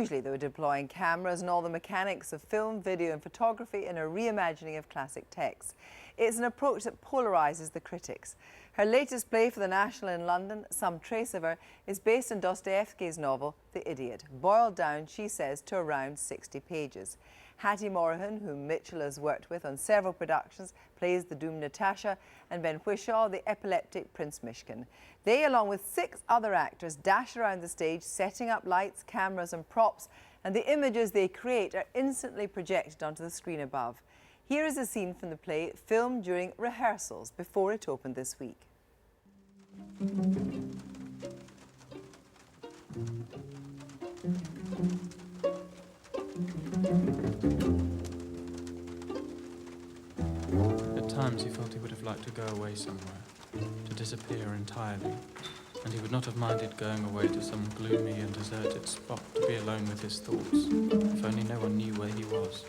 hugely, though, deploying cameras and all the mechanics of film, video and photography in a reimagining of classic texts. It's an approach that polarises the critics. Her latest play for the National in London, Some Trace of Her, is based on Dostoevsky's novel The Idiot, boiled down, she says, to around 60 pages. Hattie Morahan, whom Mitchell has worked with on several productions, plays the doomed Natasha, and Ben Whishaw, the epileptic Prince Mishkin. They, along with 6 other actors, dash around the stage, setting up lights, cameras and props, and the images they create are instantly projected onto the screen above. Here is a scene from the play, filmed during rehearsals before it opened this week. At times he felt he would have liked to go away somewhere, to disappear entirely, and he would not have minded going away to some gloomy and deserted spot to be alone with his thoughts, if only no one knew where he was.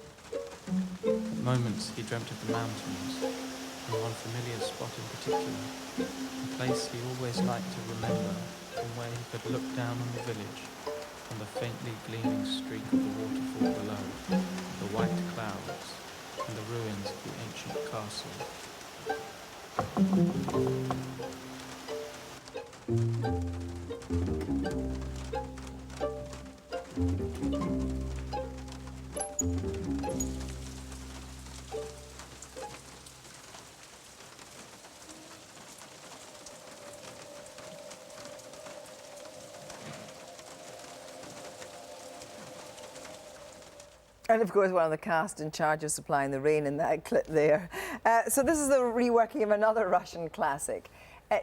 At moments he dreamt of the mountains, and one familiar spot in particular, a place he always liked to remember, from where he could look down on the village, on the faintly gleaming streak of the waterfall below, the white clouds, and the ruins of the ancient castle. And of course, one of the cast in charge of supplying the rain in that clip there. So this is the reworking of another Russian classic.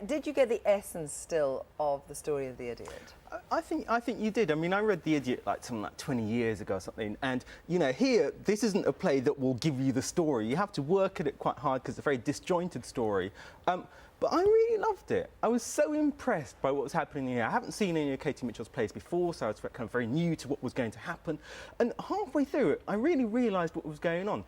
Did you get the essence still of the story of The Idiot? I think you did. I mean, I read The Idiot something like 20 years ago or something, and you know, here this isn't a play that will give you the story. You have to work at it quite hard because it's a very disjointed story. But I really loved it. I was so impressed by what was happening here. I haven't seen any of Katie Mitchell's plays before, so I was kind of very new to what was going to happen. And halfway through it, I really realised what was going on.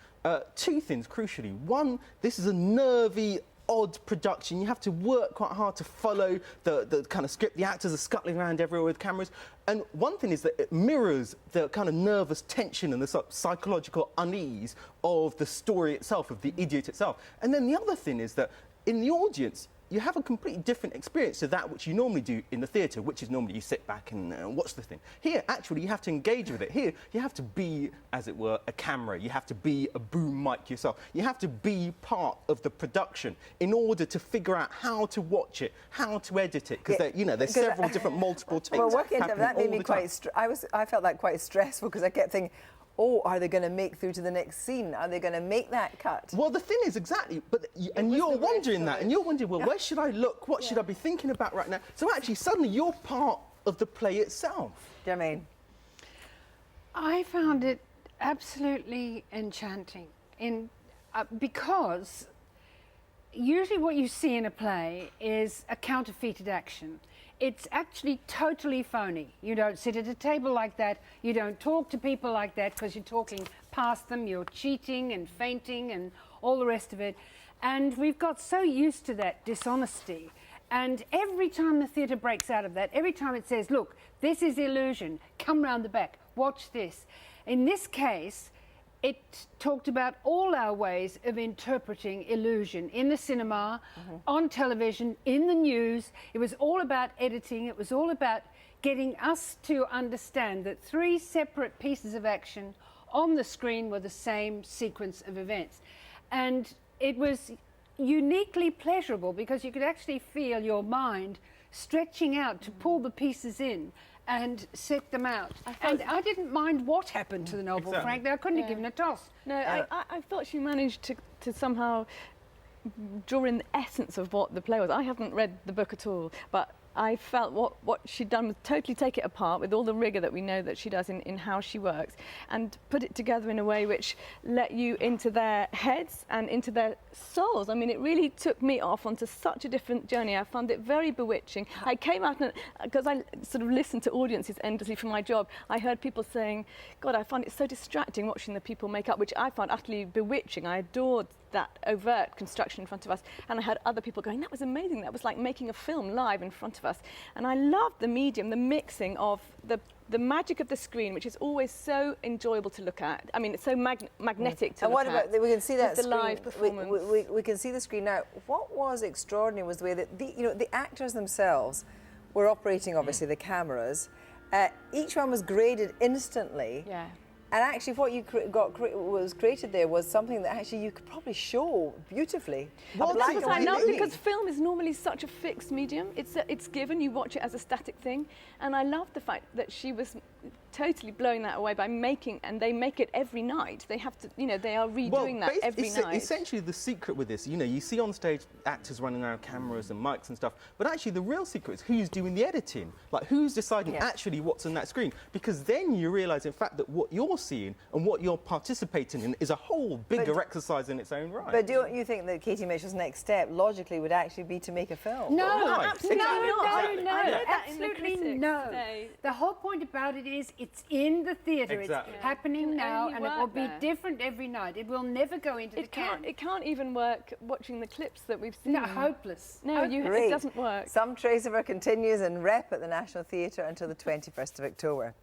2 things, crucially. One, this is a nervy, odd production. You have to work quite hard to follow the kind of script. The actors are scuttling around everywhere with cameras. And one thing is that it mirrors the kind of nervous tension and the sort of psychological unease of the story itself, of The Idiot itself. And then the other thing is that in the audience, you have a completely different experience to that which you normally do in the theatre, which is normally you sit back and watch the thing. Here, actually, you have to engage with it. Here, you have to be, as it were, a camera. You have to be a boom mic yourself. You have to be part of the production in order to figure out how to watch it, how to edit it, because you know, there's several different multiple takes. Well, working that made me quite. I felt that quite stressful because I kept thinking, oh, are they going to make through to the next scene? Are they going to make that cut? Well, the thing is, exactly, but and you're wondering that, and you're wondering, well, where should I look? What should I be thinking about right now? So actually, suddenly, you're part of the play itself. Do you know what I mean? I found it absolutely enchanting, because usually what you see in a play is a counterfeited action. It's actually totally phony. You don't sit at a table like that. You don't talk to people like that because you're talking past them. You're cheating and feinting and all the rest of it. And we've got so used to that dishonesty. And every time the theatre breaks out of that, every time it says, look, this is illusion, come round the back, watch this. In this case, it talked about all our ways of interpreting illusion in the cinema, on television, in the news. It was all about editing. It was all about getting us to understand that 3 separate pieces of action on the screen were the same sequence of events. And it was uniquely pleasurable because you could actually feel your mind stretching out to pull the pieces in and set them out. And I didn't mind what happened to the novel, frankly. I couldn't have given a toss. No, I thought she managed to somehow draw in the essence of what the play was. I haven't read the book at all, but I felt what she'd done was totally take it apart with all the rigour that we know that she does in how she works, and put it together in a way which let you into their heads and into their souls. I mean, it really took me off onto such a different journey. I found it very bewitching. I came out, because I sort of listened to audiences endlessly for my job, I heard people saying, God, I found it so distracting watching the people make up, which I found utterly bewitching. I adored that overt construction in front of us, and I had other people going, that was amazing, that was like making a film live in front of us. And I loved the medium, the mixing of the magic of the screen, which is always so enjoyable to look at. I mean, it's so magnetic to And look what at. about, we can see that the screen, live performance. we can see the screen now. What was extraordinary was the way that the actors themselves were operating, obviously, the cameras. Each one was graded instantly. Yeah. And actually what you was created there was something that actually you could probably show beautifully. Well, Black that's and what I white love, movie. because film is normally such a fixed medium. It's given, you watch it as a static thing. And I love the fact that she was totally blowing that away by making, and they make it every night. They have to, they are redoing that every night. Essentially, the secret with this, you see on stage actors running around cameras and mics and stuff, but actually the real secret is who's doing the editing, like who's deciding actually what's on that screen, because then you realise, in fact, that what you're seeing and what you're participating in is a whole bigger exercise in its own right. But don't you think that Katie Mitchell's next step, logically, would actually be to make a film? No, Right. absolutely no, not. no, I no, know that in the absolutely critics no. say. The whole point about it is it's in the theatre. Exactly. It's happening Can now, only and it will work be there. different every night. It will never go into the can. It can't even work watching the clips that we've seen. No, hopeless. No, Great. it doesn't work. Some Trace of Her continues in rep at the National Theatre until the 21st of October.